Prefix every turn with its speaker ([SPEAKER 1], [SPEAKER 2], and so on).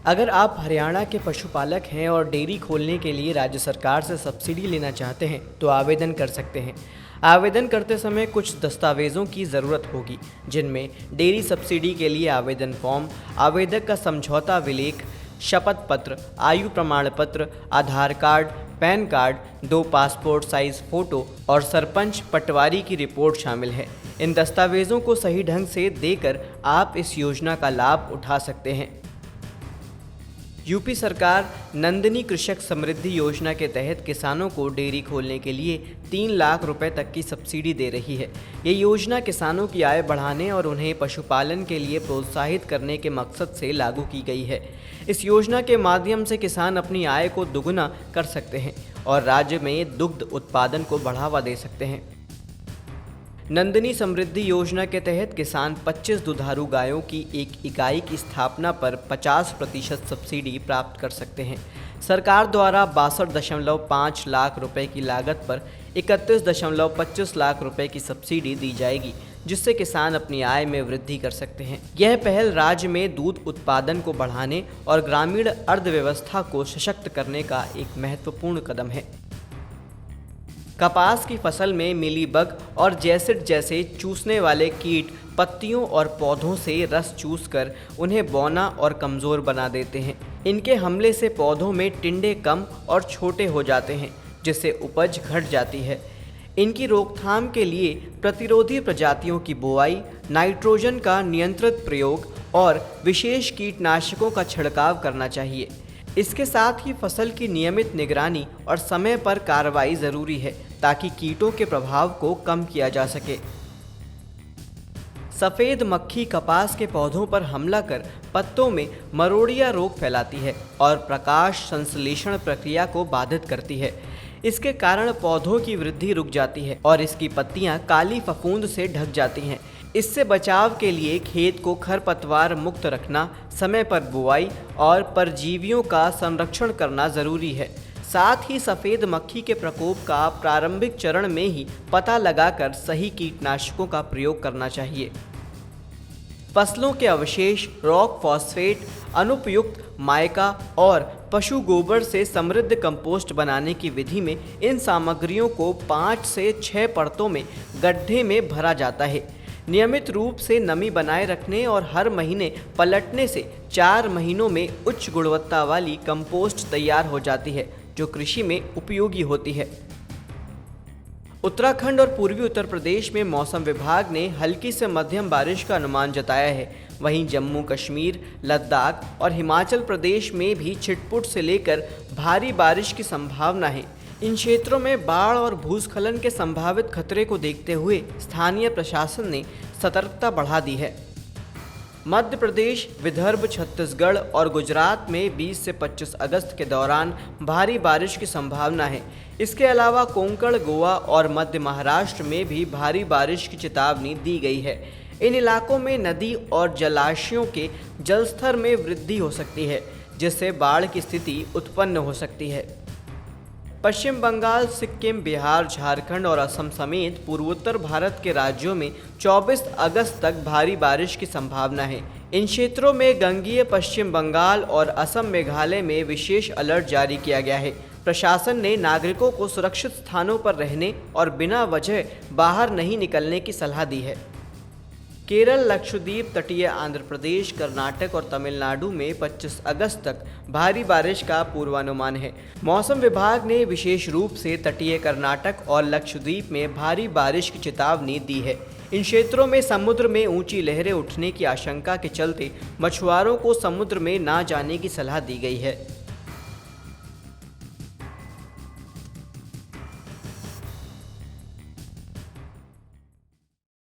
[SPEAKER 1] अगर आप हरियाणा के पशुपालक हैं और डेयरी खोलने के लिए राज्य सरकार से सब्सिडी लेना चाहते हैं तो आवेदन कर सकते हैं। आवेदन करते समय कुछ दस्तावेज़ों की ज़रूरत होगी, जिनमें डेयरी सब्सिडी के लिए आवेदन फॉर्म, आवेदक का समझौता विलेख, शपथ पत्र, आयु प्रमाण पत्र, Aadhaar card, PAN card, 2 passport size photo और सरपंच पटवारी की रिपोर्ट शामिल है। इन दस्तावेज़ों को सही ढंग से देकर आप इस योजना का लाभ उठा सकते हैं। यूपी सरकार नंदिनी कृषक समृद्धि योजना के तहत किसानों को डेयरी खोलने के लिए 3 लाख रुपए तक की सब्सिडी दे रही है। ये योजना किसानों की आय बढ़ाने और उन्हें पशुपालन के लिए प्रोत्साहित करने के मकसद से लागू की गई है। इस योजना के माध्यम से किसान अपनी आय को दुगुना कर सकते हैं और राज्य में दुग्ध उत्पादन को बढ़ावा दे सकते हैं। नंदिनी समृद्धि योजना के तहत किसान 25 दुधारू गायों की एक इकाई की स्थापना पर 50% सब्सिडी प्राप्त कर सकते हैं। सरकार द्वारा 62.5 लाख रुपए की लागत पर 31.25 लाख रुपए की सब्सिडी दी जाएगी, जिससे किसान अपनी आय में वृद्धि कर सकते हैं। यह पहल राज्य में दूध उत्पादन को बढ़ाने और ग्रामीण अर्थव्यवस्था को सशक्त करने का एक महत्वपूर्ण कदम है। कपास की फसल में मिलीबग और जैसिड जैसे चूसने वाले कीट पत्तियों और पौधों से रस चूसकर उन्हें बौना और कमज़ोर बना देते हैं। इनके हमले से पौधों में टिंडे कम और छोटे हो जाते हैं, जिससे उपज घट जाती है। इनकी रोकथाम के लिए प्रतिरोधी प्रजातियों की बुआई, नाइट्रोजन का नियंत्रित प्रयोग और विशेष कीटनाशकों का छिड़काव करना चाहिए। इसके साथ ही फसल की नियमित निगरानी और समय पर कार्रवाई ज़रूरी है, ताकि कीटों के प्रभाव को कम किया जा सके। सफ़ेद मक्खी कपास के पौधों पर हमला कर पत्तों में मरोड़िया रोग फैलाती है और प्रकाश संश्लेषण प्रक्रिया को बाधित करती है। इसके कारण पौधों की वृद्धि रुक जाती है और इसकी पत्तियां काली फफूंद से ढक जाती हैं। इससे बचाव के लिए खेत को खरपतवार मुक्त रखना, समय पर बुआई और परजीवियों का संरक्षण करना ज़रूरी है। साथ ही सफ़ेद मक्खी के प्रकोप का प्रारंभिक चरण में ही पता लगाकर सही कीटनाशकों का प्रयोग करना चाहिए। फसलों के अवशेष, रॉक फॉस्फेट, अनुपयुक्त माइका और पशु गोबर से समृद्ध कंपोस्ट बनाने की विधि में इन सामग्रियों को 5 से 6 परतों में गड्ढे में भरा जाता है। नियमित रूप से नमी बनाए रखने और हर महीने पलटने से 4 महीनों में उच्च गुणवत्ता वाली कंपोस्ट तैयार हो जाती है, जो कृषि में उपयोगी होती है। उत्तराखंड और पूर्वी उत्तर प्रदेश में मौसम विभाग ने हल्की से मध्यम बारिश का अनुमान जताया है। वहीं जम्मू कश्मीर, लद्दाख और हिमाचल प्रदेश में भी छिटपुट से लेकर भारी बारिश की संभावना है। इन क्षेत्रों में बाढ़ और भूस्खलन के संभावित खतरे को देखते हुए स्थानीय प्रशासन ने सतर्कता बढ़ा दी है। मध्य प्रदेश, विदर्भ, छत्तीसगढ़ और गुजरात में 20 से 25 अगस्त के दौरान भारी बारिश की संभावना है। इसके अलावा कोंकण, गोवा और मध्य महाराष्ट्र में भी भारी बारिश की चेतावनी दी गई है। इन इलाकों में नदी और जलाशयों के जलस्तर में वृद्धि हो सकती है, जिससे बाढ़ की स्थिति उत्पन्न हो सकती है। पश्चिम बंगाल, सिक्किम, बिहार, झारखंड और असम समेत पूर्वोत्तर भारत के राज्यों में 24 अगस्त तक भारी बारिश की संभावना है। इन क्षेत्रों में गंगीय पश्चिम बंगाल और असम, मेघालय में विशेष अलर्ट जारी किया गया है। प्रशासन ने नागरिकों को सुरक्षित स्थानों पर रहने और बिना वजह बाहर नहीं निकलने की सलाह दी है। केरल, लक्षद्वीप, तटीय आंध्र प्रदेश, कर्नाटक और तमिलनाडु में 25 अगस्त तक भारी बारिश का पूर्वानुमान है। मौसम विभाग ने विशेष रूप से तटीय कर्नाटक और लक्षद्वीप में भारी बारिश की चेतावनी दी है। इन क्षेत्रों में समुद्र में ऊंची लहरें उठने की आशंका के चलते मछुआरों को समुद्र में ना जाने की सलाह दी गई है।